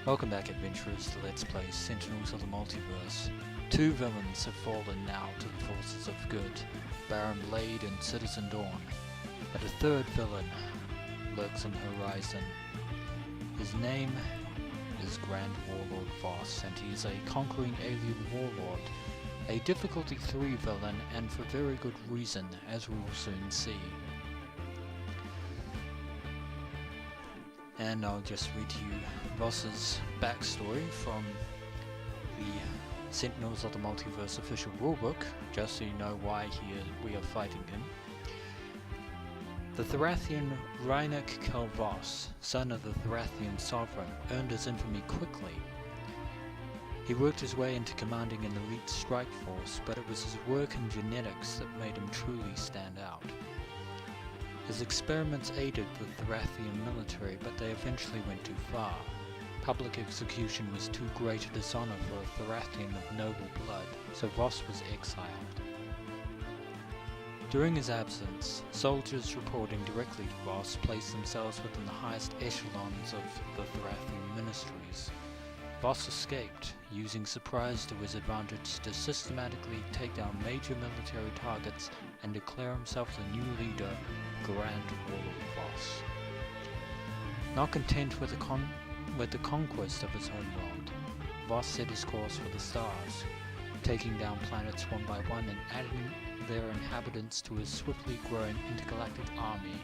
Welcome back, adventurers, to Let's Play Sentinels of the Multiverse. Two villains have fallen now to the forces of good, Baron Blade and Citizen Dawn. But a third villain lurks on the horizon. His name is Grand Warlord Voss, and he is a conquering alien warlord. A difficulty 3 villain, and for very good reason, as we will soon see. And I'll just read to you Voss's backstory from the Sentinels of the Multiverse official rulebook, just so you know why we are fighting him. The Therathian Rainek Kel-Voss, son of the Therathian sovereign, earned his infamy quickly. He worked his way into commanding an elite strike force, but it was his work and genetics that made him truly stand out. His experiments aided the Therathian military, but they eventually went too far. Public execution was too great a dishonour for a Therathian of noble blood, so Voss was exiled. During his absence, soldiers reporting directly to Voss placed themselves within the highest echelons of the Therathian ministries. Voss escaped, using surprise to his advantage to systematically take down major military targets and declare himself the new leader, Grand Warlord Voss. Not content with the conquest of his homeworld, Voss set his course for the stars, taking down planets one by one and adding their inhabitants to his swiftly growing intergalactic army.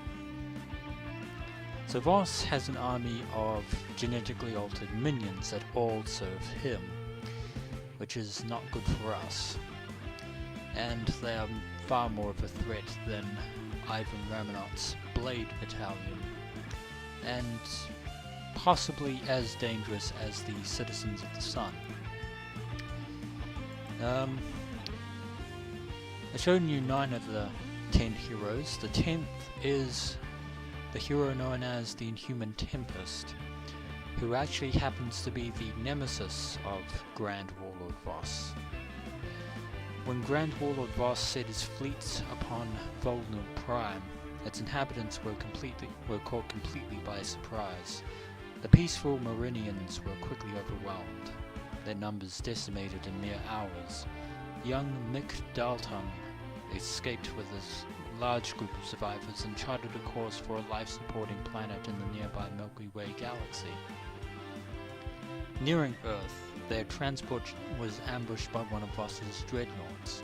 So Voss has an army of genetically altered minions that all serve him, which is not good for us. And they are far more of a threat than Ivan Ramonot's Blade Battalion, and possibly as dangerous as the Citizens of the Sun. I've shown you 9 of the 10 heroes. The 10th is the hero known as the Inhuman Tempest, who actually happens to be the nemesis of Grand Warlord Voss. When Grand Warlord Voss set his fleets upon Wagner Prime, its inhabitants were caught completely by surprise. The peaceful Marinians were quickly overwhelmed, their numbers decimated in mere hours. Young Mick Dalton escaped with his large group of survivors and charted a course for a life-supporting planet in the nearby Milky Way galaxy. Nearing Earth, their transport was ambushed by one of Voss's dreadnoughts.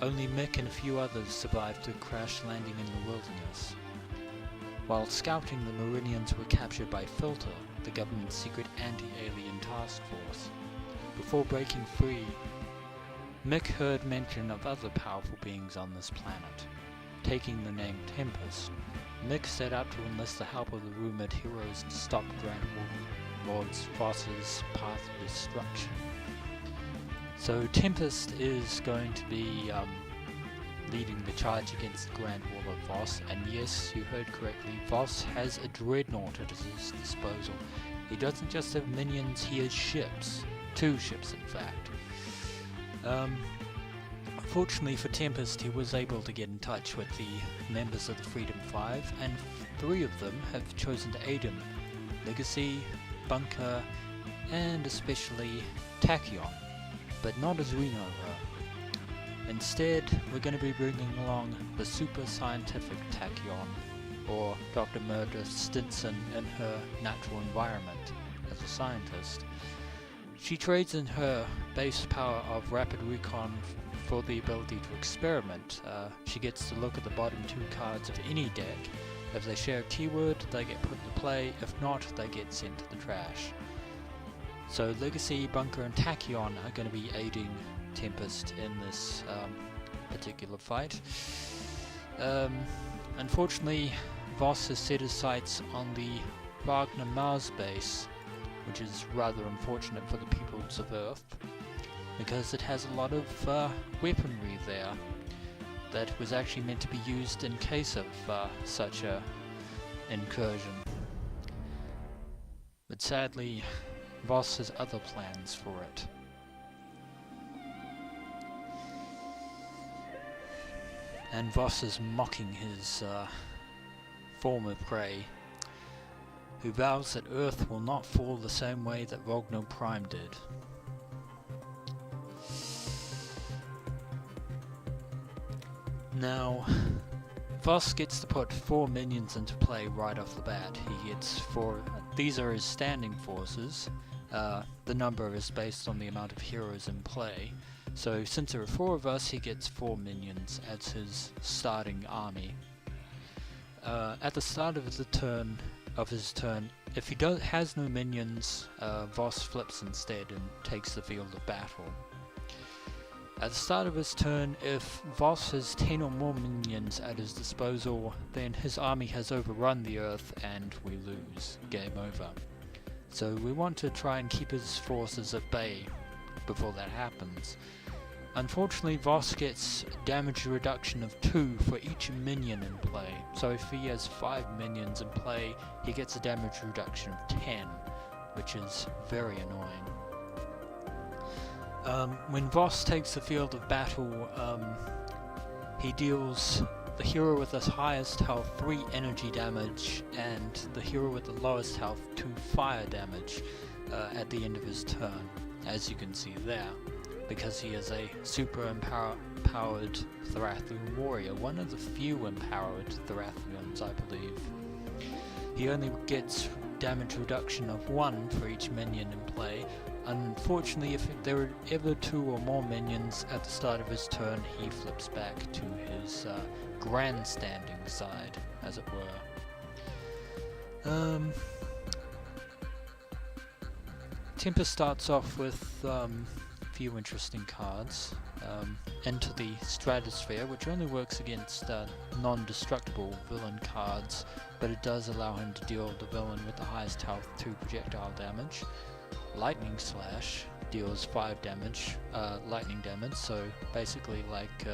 Only Mick and a few others survived the crash landing in the wilderness. While scouting, the Marinians were captured by Filter, the government's secret anti-alien task force. Before breaking free, Mick heard mention of other powerful beings on this planet. Taking the name Tempest, Mick set out to enlist the help of the rumoured heroes to stop Grand Warlord Voss's path of destruction. So Tempest is going to be leading the charge against Grand Warlord Voss, and yes, you heard correctly, Voss has a dreadnought at his disposal. He doesn't just have minions, he has ships. 2 ships in fact. Fortunately for Tempest, he was able to get in touch with the members of the Freedom Five, and 3 of them have chosen to aid him. Legacy, Bunker, and especially Tachyon, but not as we know her. Instead, we're going to be bringing along the super scientific Tachyon, or Dr. Meredith Stinson in her natural environment as a scientist. She trades in her base power of rapid recon for the ability to experiment. She gets to look at the bottom 2 cards of any deck. If they share a keyword, they get put into play. If not, they get sent to the trash. So Legacy, Bunker, and Tachyon are going to be aiding Tempest in this particular fight. Unfortunately, Voss has set his sights on the Wagner Mars Base, which is rather unfortunate for the peoples of Earth, because it has a lot of weaponry there that was actually meant to be used in case of such a incursion. But sadly, Voss has other plans for it. And Voss is mocking his former prey who vows that Earth will not fall the same way that Wagner Prime did. Now, Voss gets to put 4 minions into play right off the bat. He gets 4, these are his standing forces. The number is based on the amount of heroes in play. So since there are 4 of us, he gets 4 minions as his starting army. At the start of his turn, if he has no minions, Voss flips instead and takes the field of battle. At the start of his turn, if Voss has 10 or more minions at his disposal, then his army has overrun the Earth and we lose. Game over. So we want to try and keep his forces at bay before that happens. Unfortunately, Voss gets damage reduction of 2 for each minion in play. So if he has 5 minions in play, he gets a damage reduction of 10, which is very annoying. When Voss takes the field of battle, he deals the hero with the highest health 3 energy damage, and the hero with the lowest health 2 fire damage at the end of his turn, as you can see there, because he is a super empowered Thrathian warrior, one of the few empowered Thrathians, I believe. He only gets damage reduction of 1 for each minion in play. Unfortunately, if there are ever 2 or more minions at the start of his turn, he flips back to his grandstanding side, as it were. Tempest starts off with a few interesting cards. Enter the Stratosphere, which only works against non-destructible villain cards, but it does allow him to deal the villain with the highest health 2 projectile damage. Lightning Slash deals 5 damage, lightning damage, so basically like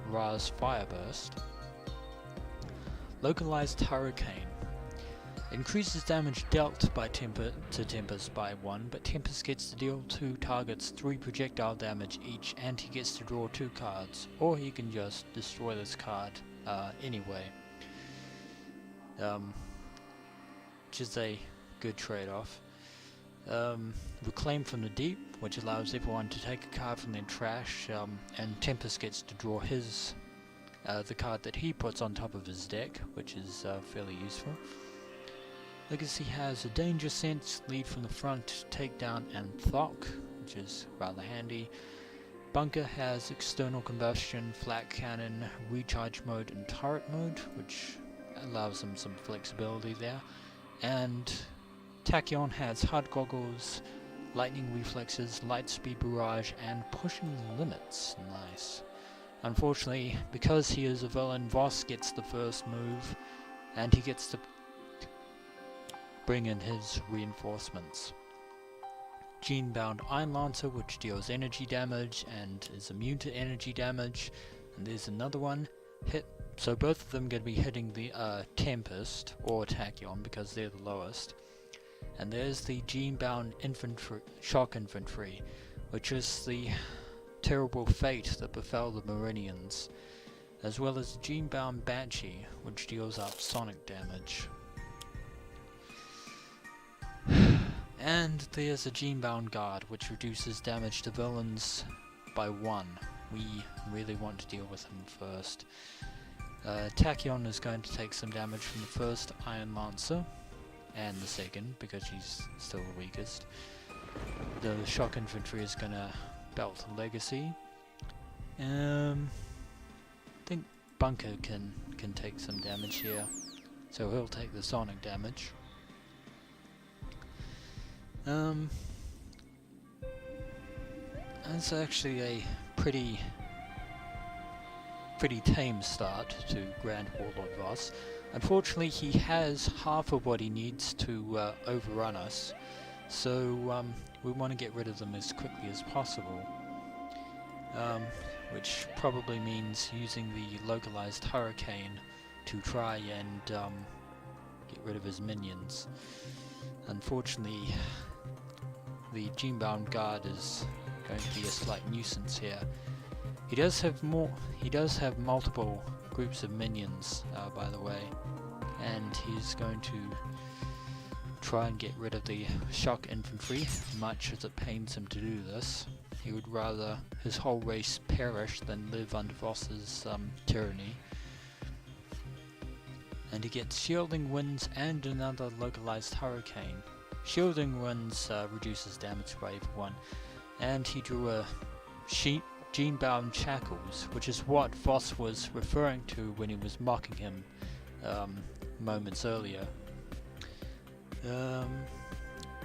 Ra's Fireburst. Localized Hurricane increases damage dealt by Tempest by 1, but Tempest gets to deal 2 targets 3 projectile damage each, and he gets to draw 2 cards, or he can just destroy this card anyway, which is a good trade-off. Reclaim from the Deep, which allows everyone to take a card from their trash, and Tempest gets to draw his the card that he puts on top of his deck, which is fairly useful. Legacy has a Danger Sense, Lead from the Front, Takedown, and Thok, which is rather handy. Bunker has External Combustion, Flat Cannon, Recharge Mode, and Turret Mode, which allows him some flexibility there. And Tachyon has HUD Goggles, Lightning Reflexes, Lightspeed Barrage, and Pushing Limits. Nice. Unfortunately, because he is a villain, Voss gets the first move, and he gets to bring in his reinforcements. Gene-bound Iron Lancer, which deals energy damage and is immune to energy damage, and there's another one. So both of them going to be hitting the Tempest or Tachyon because they're the lowest. And there's the Gene-bound Shock Infantry, which is the terrible fate that befell the Meridians, as well as Gene-bound Banshee, which deals out sonic damage. And there's a Gene-bound Guard, which reduces damage to villains by 1. We really want to deal with him first. Tachyon is going to take some damage from the first Iron Lancer, and the second, because she's still the weakest. The Shock Infantry is going to belt Legacy. I think Bunker can take some damage here, so he'll take the sonic damage. That's actually a pretty tame start to Grand Warlord Voss. Unfortunately, he has half of what he needs to overrun us, so we want to get rid of them as quickly as possible, which probably means using the localized Hurricane to try and get rid of his minions. Unfortunately, the Gene-bound Guard is going to be a slight nuisance here. He does have multiple groups of minions, by the way, and he's going to try and get rid of the shock infantry, much as it pains him to do this. He would rather his whole race perish than live under Voss's tyranny. And he gets shielding winds and another localized hurricane. Shielding winds reduces damage by everyone, and he drew a gene-bound shackles, which is what Voss was referring to when he was mocking him moments earlier.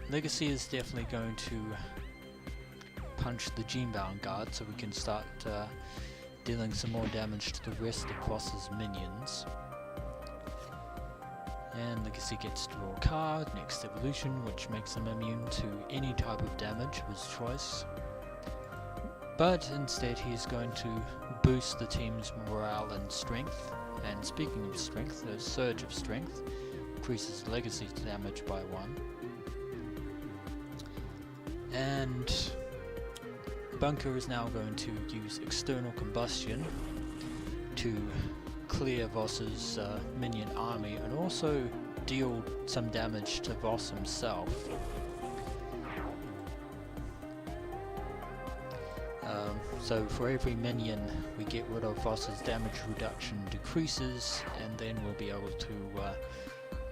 Legacy is definitely going to punch the gene-bound guard so we can start dealing some more damage to the rest of Voss's minions. And Legacy gets to draw a card, next evolution, which makes him immune to any type of damage of his choice. But instead he's going to boost the team's morale and strength. And speaking of strength, the Surge of Strength increases Legacy's damage by 1. And Bunker is now going to use External Combustion to clear Voss's minion army and also deal some damage to Voss himself. So for every minion we get rid of, Voss's damage reduction decreases, and then we'll be able to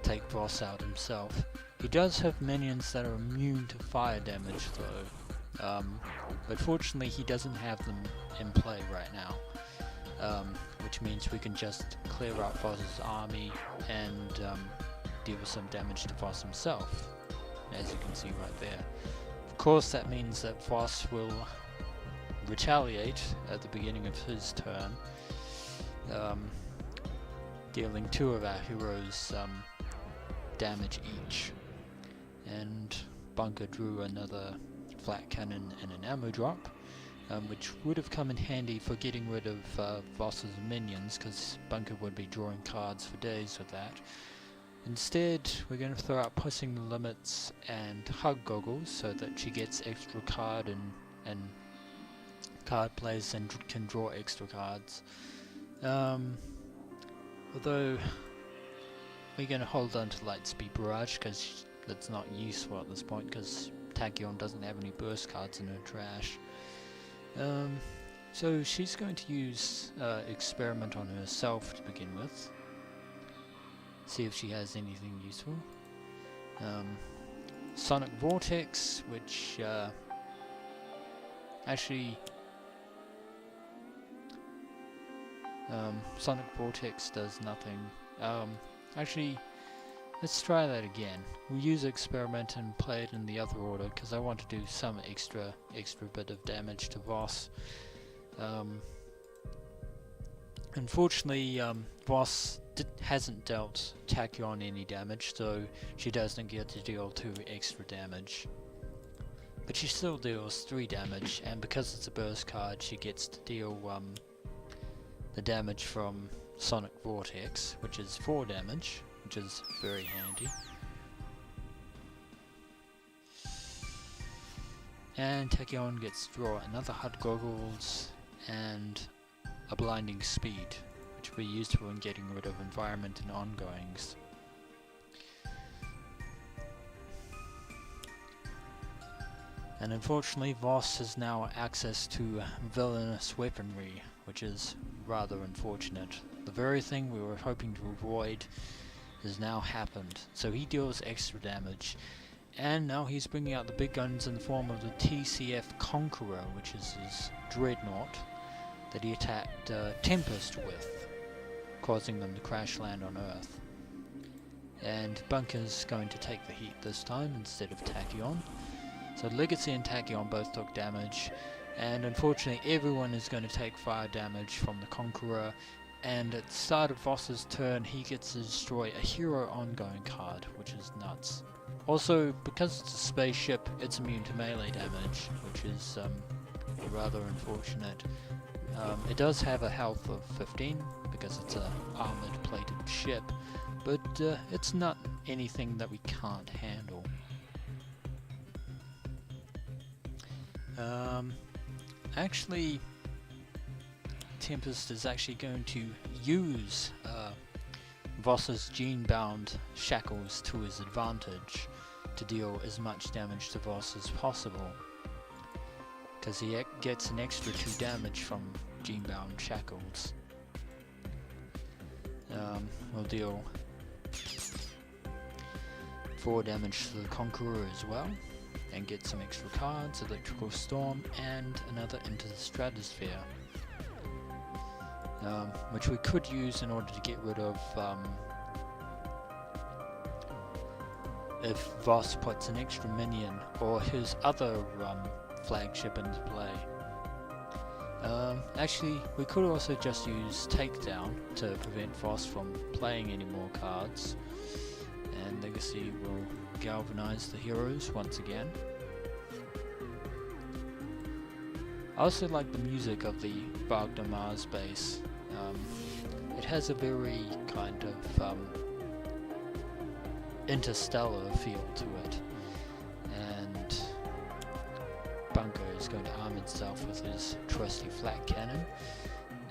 take Voss out himself. He does have minions that are immune to fire damage though, but fortunately he doesn't have them in play right now, which means we can just clear out Voss's army and deal some damage to Voss himself, as you can see right there. Of course that means that Voss will retaliate at the beginning of his turn, dealing 2 of our heroes damage each. And Bunker drew another flat cannon and an ammo drop, which would have come in handy for getting rid of Voss's minions, because Bunker would be drawing cards for days with that. Instead, we're going to throw out Pushing the Limits and Hug Goggles so that she gets extra card and card plays and can draw extra cards. Although we're going to hold on to Lightspeed Barrage because that's not useful at this point, because Tachyon doesn't have any burst cards in her trash. So she's going to use Experiment on herself to begin with. See if she has anything useful. Sonic Vortex, which actually Sonic Vortex does nothing. Actually, let's try that again. We'll use Experiment and play it in the other order because I want to do some extra bit of damage to Voss. Unfortunately, Voss hasn't dealt Tachyon any damage, so she doesn't get to deal 2 extra damage. But she still deals 3 damage, and because it's a burst card, she gets to deal the damage from Sonic Vortex, which is 4 damage, which is very handy. And Tachyon gets to draw another HUD Goggles and a Blinding Speed, which will be useful in getting rid of environment and ongoings. And unfortunately, Voss has now access to villainous weaponry, which is rather unfortunate. The very thing we were hoping to avoid has now happened. So he deals extra damage, and now he's bringing out the big guns in the form of the TCF Conqueror, which is his dreadnought that he attacked Tempest with, causing them to crash land on Earth. And Bunker's going to take the heat this time instead of Tachyon. So Legacy and Tachyon both took damage, and unfortunately everyone is going to take fire damage from the Conqueror, and at the start of Voss's turn he gets to destroy a hero ongoing card, which is nuts. Also, because it's a spaceship, it's immune to melee damage, which is rather unfortunate. It does have a health of 15, because it's a armored plated ship, but it's not anything that we can't handle. Actually, Tempest is actually going to use Voss's gene-bound shackles to his advantage to deal as much damage to Voss as possible, because he gets an extra 2 damage from gene-bound shackles. We'll deal 4 damage to the Conqueror as well, and get some extra cards, Electrical Storm and another Into the Stratosphere, which we could use in order to get rid of if Voss puts an extra minion or his other flagship into play. Actually, we could also just use Takedown to prevent Voss from playing any more cards, and Legacy will galvanize the heroes once again. I also like the music of the Wagner Mars Base. It has a very kind of interstellar feel to it, and Bunker is going to arm himself with his trusty flat cannon,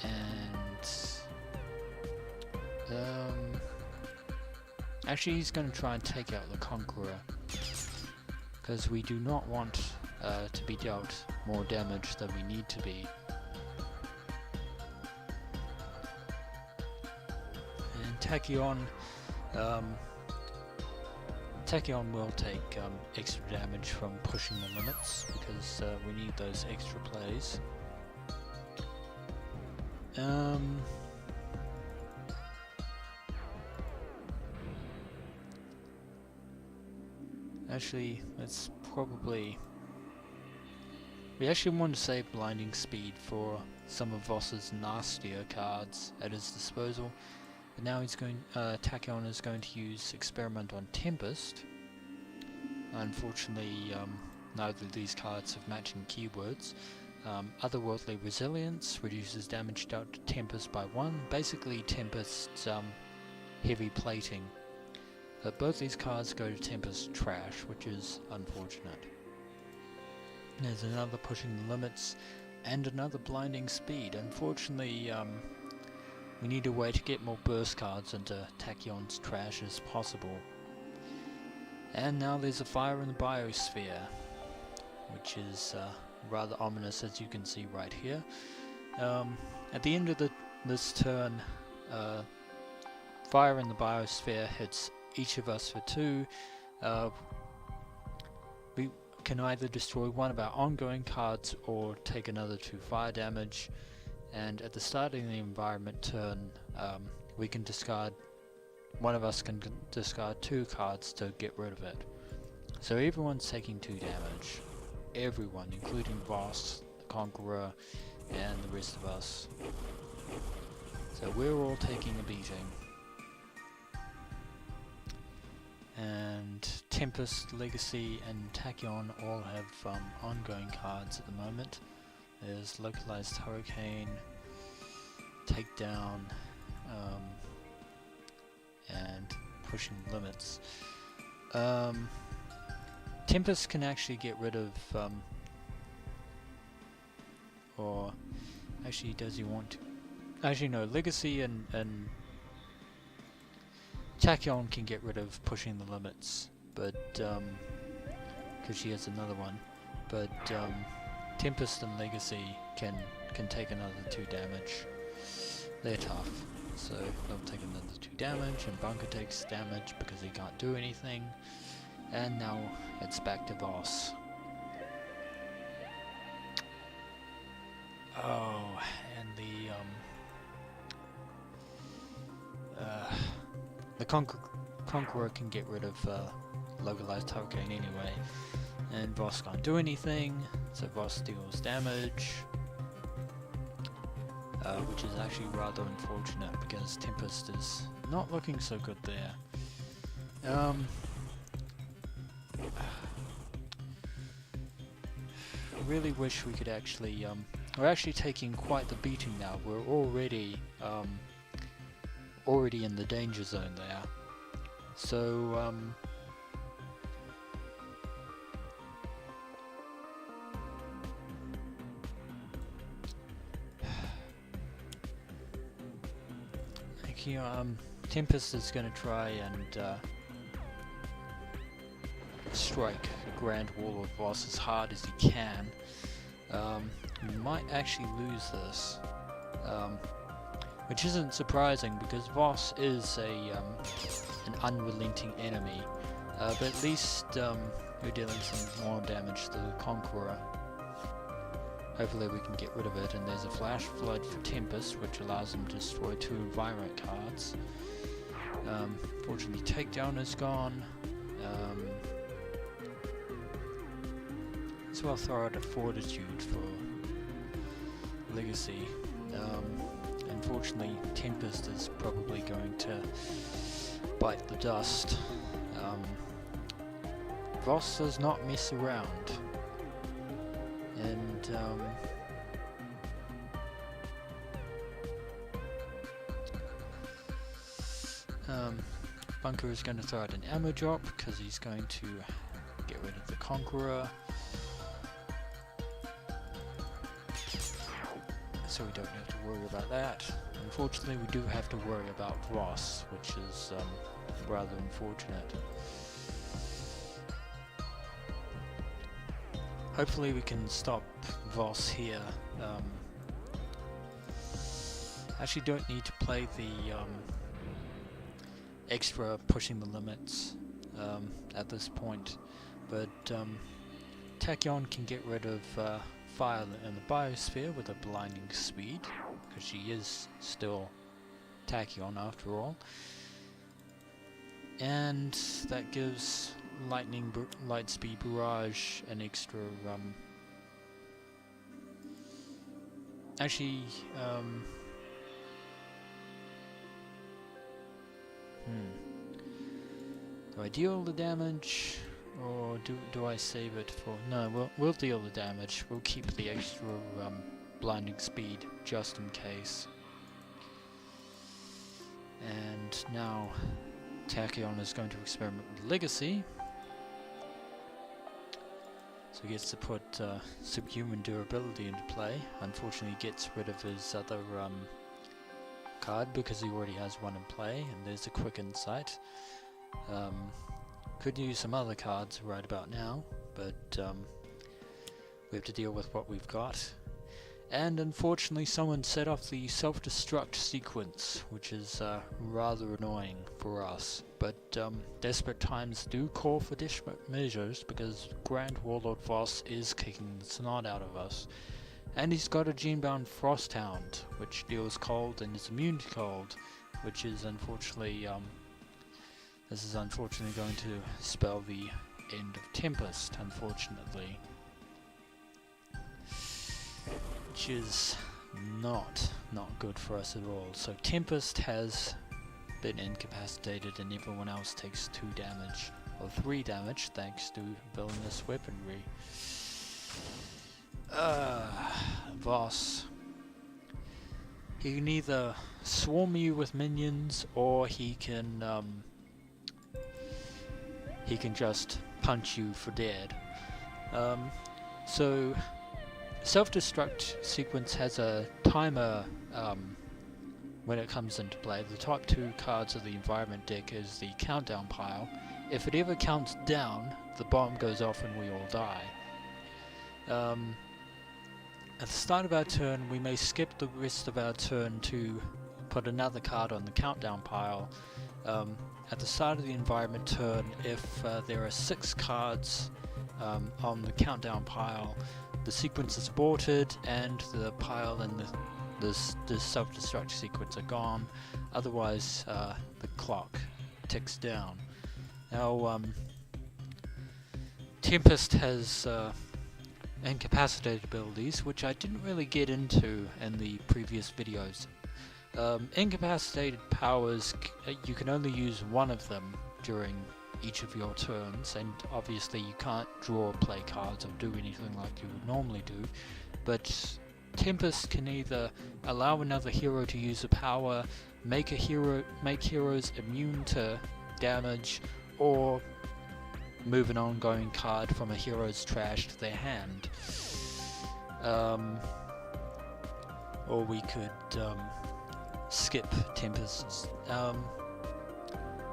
and actually he's going to try and take out the Conqueror, because we do not want to be dealt more damage than we need to be. And Tachyon will take extra damage from pushing the limits, because we need those extra plays. Actually, let's probably... We actually want to save Blinding Speed for some of Voss's nastier cards at his disposal. But now Tachyon is going to use Experiment on Tempest. Unfortunately, neither of these cards have matching keywords. Otherworldly Resilience reduces damage dealt to Tempest by 1. Basically Tempest's heavy plating. But both these cards go to Tempest trash, which is unfortunate. There's another Pushing the Limits and another Blinding Speed. Unfortunately, we need a way to get more burst cards into Tachyon's trash as possible. And now there's a Fire in the Biosphere, which is rather ominous, as you can see right here. At the end of this turn, Fire in the Biosphere hits each of us for 2. We can either destroy one of our ongoing cards or take another 2 fire damage. And at the start of the environment turn, we can discard, one of us can discard 2 cards to get rid of it. So everyone's taking 2 damage. Everyone, including Voss, the Conqueror, and the rest of us. So we're all taking a beating. And Tempest, Legacy, and Tachyon all have ongoing cards at the moment. There's Localized Hurricane, Takedown, and Pushing Limits. Tempest can actually get rid of, or actually does he want to? Actually no, Legacy and Tachyon can get rid of Pushing the Limits, but because she has another one, but Tempest and Legacy can take another 2 damage. They're tough, so they'll take another 2 damage, and Bunker takes damage because he can't do anything. And now it's back to Voss. Oh, and the Conqueror can get rid of Localized Hurricane anyway, and Voss can't do anything, so Voss deals damage, which is actually rather unfortunate because Tempest is not looking so good there. I really wish we could actually, we're actually taking quite the beating now. We're already in the danger zone there. So, Tempest is going to try and strike Grand Warlord Voss as hard as he can. We might actually lose this, which isn't surprising because Voss is an unrelenting enemy, but at least we're dealing some more damage to the Conqueror. Hopefully we can get rid of it, and there's a Flash Flood for Tempest, which allows him to destroy 2 environment cards. Fortunately, Takedown is gone. As well throw out a Fortitude for Legacy. Unfortunately, Tempest is probably going to bite the dust. Voss does not mess around, and Bunker is going to throw out an ammo drop because he's going to get rid of the Conqueror, so we don't have to worry about that. Unfortunately, we do have to worry about Voss, which is rather unfortunate. Hopefully we can stop Voss here. Actually don't need to play the extra pushing the limits at this point, but Tachyon can get rid of fire in the biosphere with a blinding speed, because she is still Tachyon after all, and that gives Lightspeed Barrage an extra actually do I deal the damage, or do I save it for... No, we'll deal the damage. We'll keep the extra blinding speed just in case. And now Tachyon is going to experiment with Legacy. So he gets to put Subhuman Durability into play. Unfortunately he gets rid of his other card because he already has one in play, and there's a Quick Insight. Could use some other cards right about now, but we have to deal with what we've got. And unfortunately someone set off the self-destruct sequence, which is rather annoying for us. But desperate times do call for desperate measures, because Grand Warlord Voss is kicking the snot out of us. And he's got a Genebound Frosthound, which deals cold and is immune to cold, which is unfortunately, this is unfortunately going to spell the end of Tempest, unfortunately. Which is not good for us at all. So Tempest has been incapacitated, and everyone else takes 2 damage, or 3 damage, thanks to villainous weaponry. Voss. He can either swarm you with minions, or he can just punch you for dead. So self-destruct sequence has a timer when it comes into play. The top 2 cards of the environment deck is the countdown pile. If it ever counts down, the bomb goes off and we all die. At the start of our turn, we may skip the rest of our turn to put another card on the countdown pile. At the start of the environment turn, if there are 6 cards on the countdown pile, the sequence is aborted and the pile and the self-destruct sequence are gone. Otherwise, the clock ticks down. Now, Tempest has incapacitated abilities, which I didn't really get into in the previous videos. Incapacitated powers, you can only use one of them during each of your turns, and obviously you can't draw or play cards or do anything like you would normally do, but Tempest can either allow another hero to use a power, make heroes immune to damage, or move an ongoing card from a hero's trash to their hand. Or we could skip Tempest's.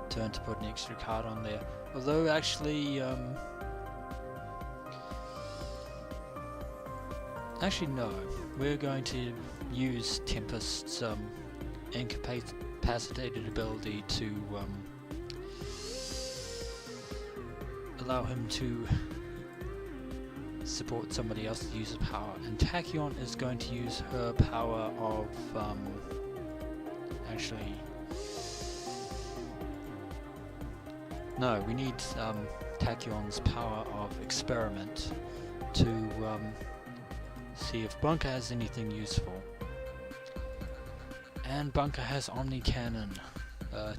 turn to put an extra card on there. Although actually, no, we're going to use Tempest's incapacitated ability to allow him to support somebody else's use of power, and Tachyon is going to use her power of actually no, we need Tachyon's power of experiment to see if Bunker has anything useful. And Bunker has Omni Cannon.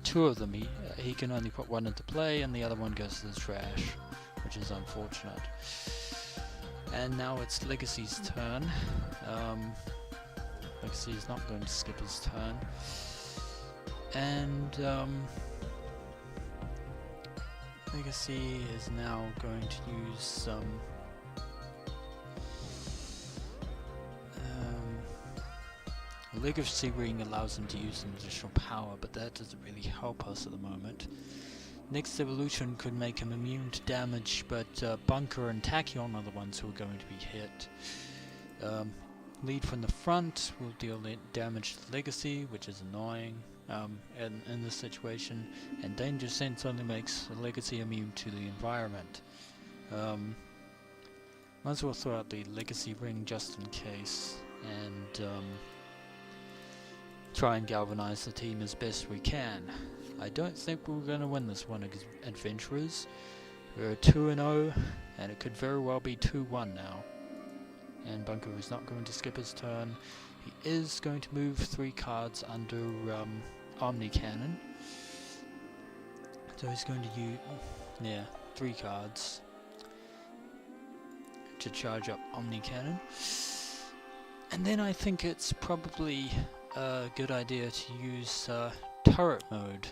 Two of them. He can only put one into play, and the other one goes to the trash, which is unfortunate. And now it's Legacy's turn. Legacy is not going to skip his turn. And Legacy is now going to use some Legacy Ring allows him to use some additional power, but that doesn't really help us at the moment. Next evolution could make him immune to damage, but Bunker and Tachyon are the ones who are going to be hit. Lead from the front will deal damage to Legacy, which is annoying in this situation, and Danger Sense only makes Legacy immune to the environment. Might as well throw out the Legacy Ring just in case, and try and galvanize the team as best we can. I don't think we're going to win this one, Adventurers. We're 2-0, and it could very well be 2-1 now. And Bunker is not going to skip his turn. He is going to move 3 cards under Omni Cannon. So he's going to use 3 cards to charge up Omni Cannon. And then I think it's probably a good idea to use turret mode.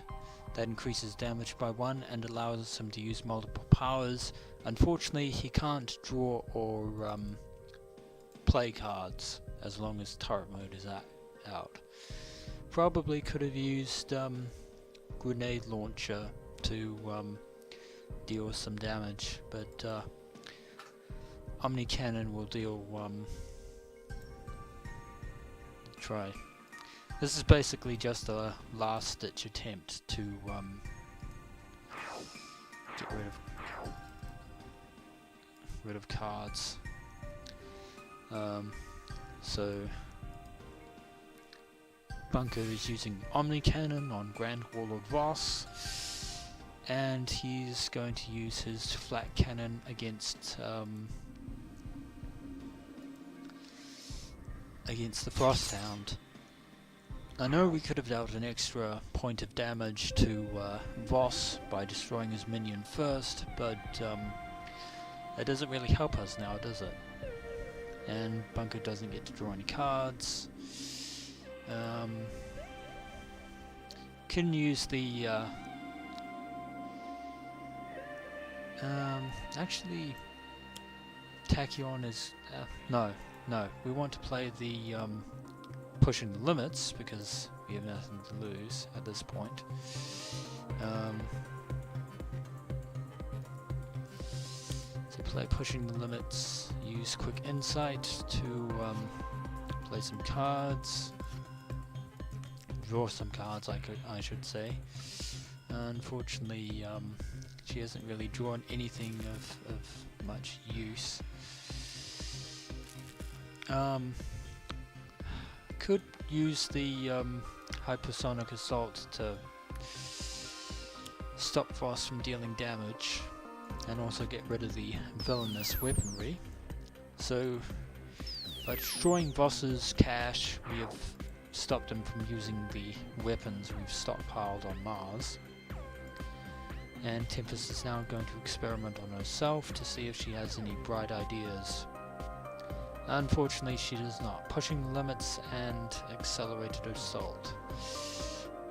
That increases damage by 1 and allows him to use multiple powers. Unfortunately, he can't draw or play cards as long as turret mode is out. Probably could have used grenade launcher to deal some damage, but Omni Cannon will deal try. This is basically just a last-ditch attempt to get rid of cards. So Bunker is using Omni Cannon on Grand Warlord Voss, and he's going to use his flat cannon against the Frosthound. I know we could have dealt an extra point of damage to Voss by destroying his minion first, but that doesn't really help us now, does it? And Bunker doesn't get to draw any cards. Can use the actually Tachyon is no, we want to play the pushing the limits because we have nothing to lose at this point. So play pushing the limits, use quick insight to play some cards, draw some cards I should say. Unfortunately she hasn't really drawn anything of much use. Could use the hypersonic assault to stop Voss from dealing damage and also get rid of the villainous weaponry. So by destroying Voss's cache, we have stopped him from using the weapons we've stockpiled on Mars. And Tempest is now going to experiment on herself to see if she has any bright ideas. Unfortunately, she does not. Pushing the limits and accelerated assault,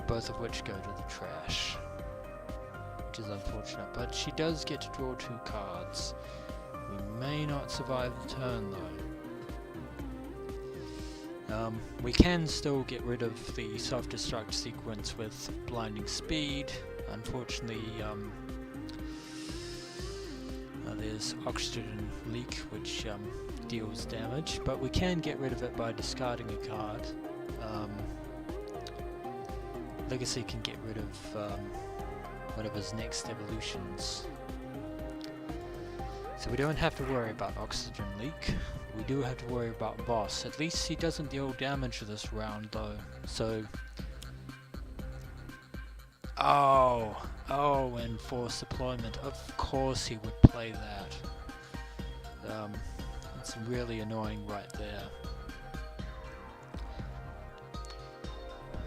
both of which go to the trash, which is unfortunate. But she does get to draw 2 cards. We may not survive the turn though. We can still get rid of the self-destruct sequence with blinding speed. Unfortunately, there's oxygen leak, which deals damage, but we can get rid of it by discarding a card. Legacy can get rid of one of his next evolutions. So we don't have to worry about oxygen leak. We do have to worry about Voss. At least he doesn't deal damage this round though. So and force deployment. Of course he would play that. It's really annoying right there.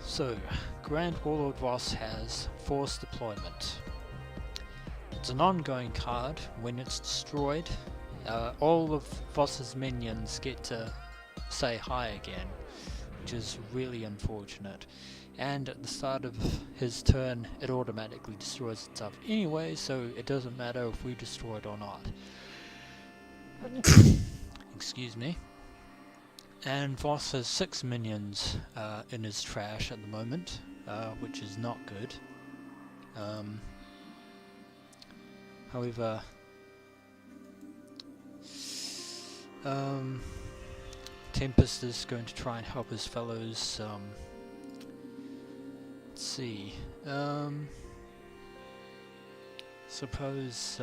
So, Grand Warlord Voss has force deployment. It's an ongoing card. When it's destroyed, all of Voss's minions get to say hi again, which is really unfortunate. And at the start of his turn, it automatically destroys itself anyway, so it doesn't matter if we destroy it or not. Excuse me. And Voss has 6 minions in his trash at the moment, which is not good. However, Tempest is going to try and help his fellows. Let's see. Suppose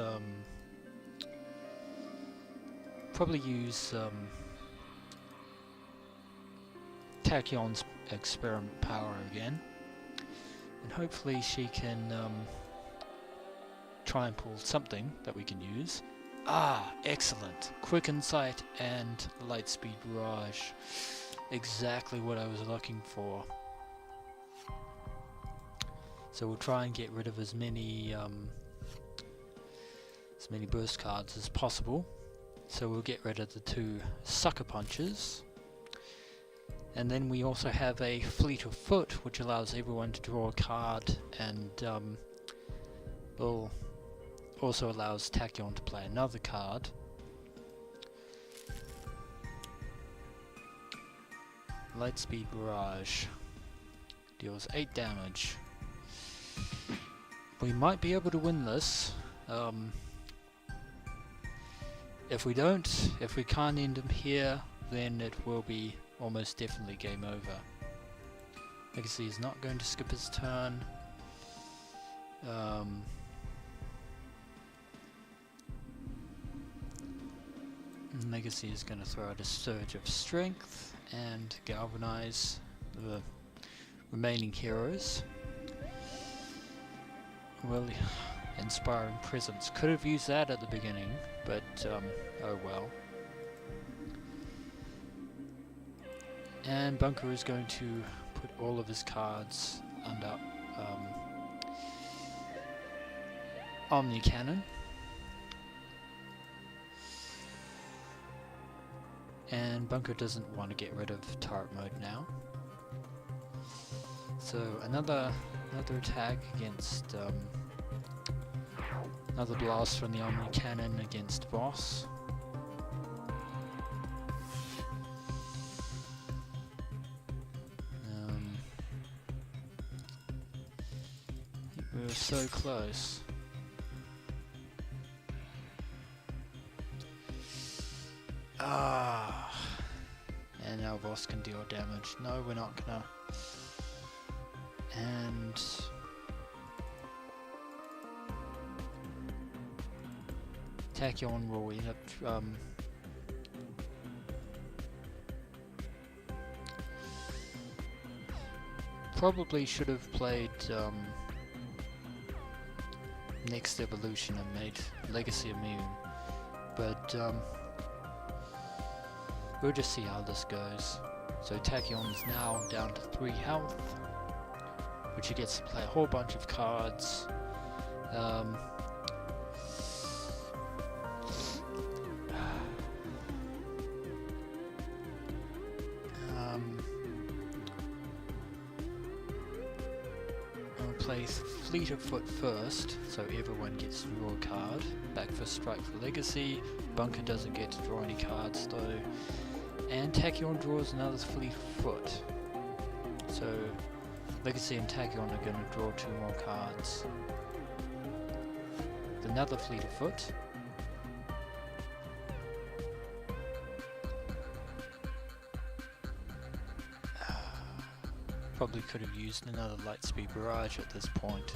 probably use Tachyon's experiment power again, and hopefully she can try and pull something that we can use. Ah, excellent! Quick Insight and Lightspeed Barrage. Exactly what I was looking for. So we'll try and get rid of as many burst cards as possible. So we'll get rid of the 2 Sucker Punches. And then we also have a Fleet of Foot, which allows everyone to draw a card, and also allows Tachyon to play another card. Lightspeed Barrage deals 8 damage. We might be able to win this. If we can't end him here, then it will be almost definitely game over. Legacy is not going to skip his turn. Legacy is going to throw out a Surge of Strength and galvanize the remaining heroes. Well, Inspiring Presence. Could have used that at the beginning, but oh well. And Bunker is going to put all of his cards under Omni Cannon. And Bunker doesn't want to get rid of turret mode now. So another attack against another blast from the Omni Cannon against Voss. We were so close. And now Voss can deal damage. No, we're not gonna. And Tachyon will end up probably should have played next evolution and made Legacy immune, but we'll just see how this goes. So Tachyon is now down to 3 health, which he gets to play a whole bunch of cards. I'll play Fleet of Foot first, so everyone gets to draw a card. Back for Strike for Legacy. Bunker doesn't get to draw any cards though. And Tachyon draws another Fleet of Foot. So Legacy and Tachyon are going to draw 2 more cards. Another fleet of foot. Probably could have used another Lightspeed Barrage at this point.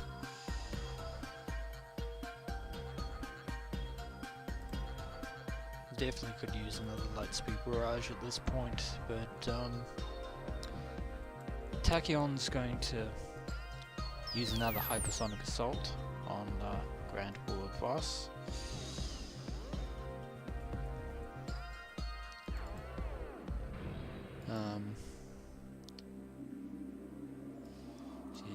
Definitely could use another Lightspeed Barrage at this point, but Tachyon's going to use another Hypersonic Assault on Grand Warlord Voss.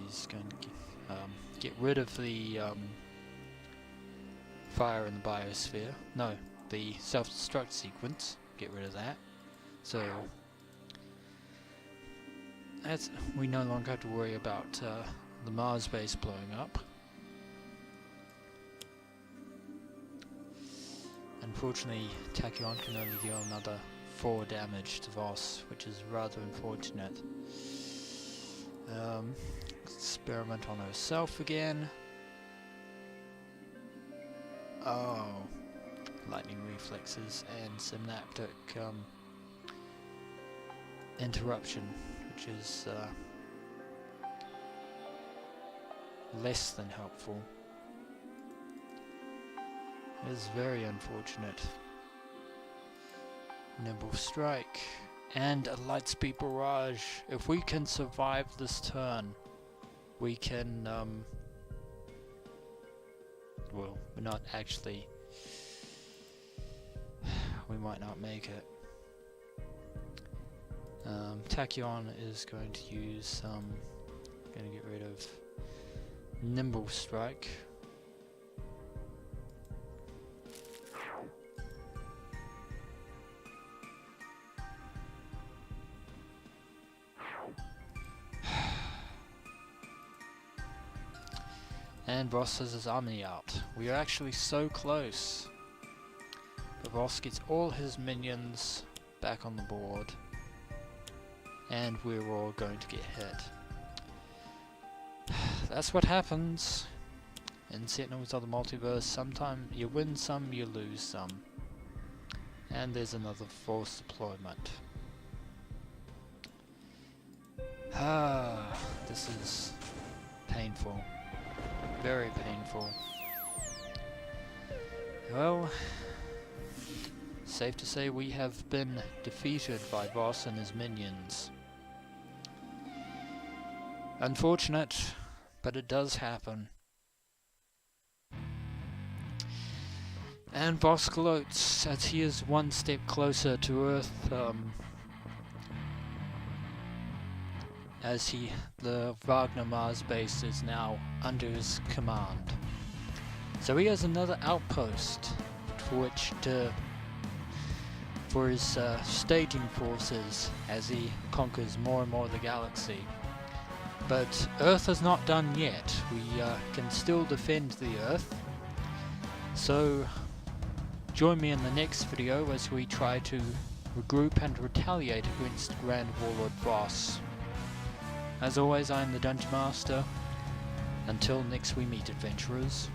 She's going to get rid of the fire in the biosphere. No, the self-destruct sequence. Get rid of that. So we no longer have to worry about the Mars base blowing up. Unfortunately, Tachyon can only deal another 4 damage to Voss, which is rather unfortunate. Experiment on herself again. Oh, lightning reflexes and synaptic interruption, which is less than helpful. It is very unfortunate. Nimble Strike and a Lightspeed Barrage. If we can survive this turn, we can well, we're not actually, we might not make it. Tachyon is going to use going to get rid of Nimble Strike. And Voss has his army out. We are actually so close. But Voss gets all his minions back on the board. And we're all going to get hit. That's what happens in Sentinels of the Multiverse. Sometimes you win some, you lose some. And there's another force deployment. This is painful. Very painful. Well, safe to say we have been defeated by Voss and his minions. Unfortunate, but it does happen. And Voss gloats as he is one step closer to Earth, as the Wagner Mars Base is now under his command. So he has another outpost for his staging forces as he conquers more and more of the galaxy. But Earth is not done yet. We can still defend the Earth. So join me in the next video as we try to regroup and retaliate against Grand Warlord Voss. As always, I am the Dungeon Master. Until next we meet, adventurers.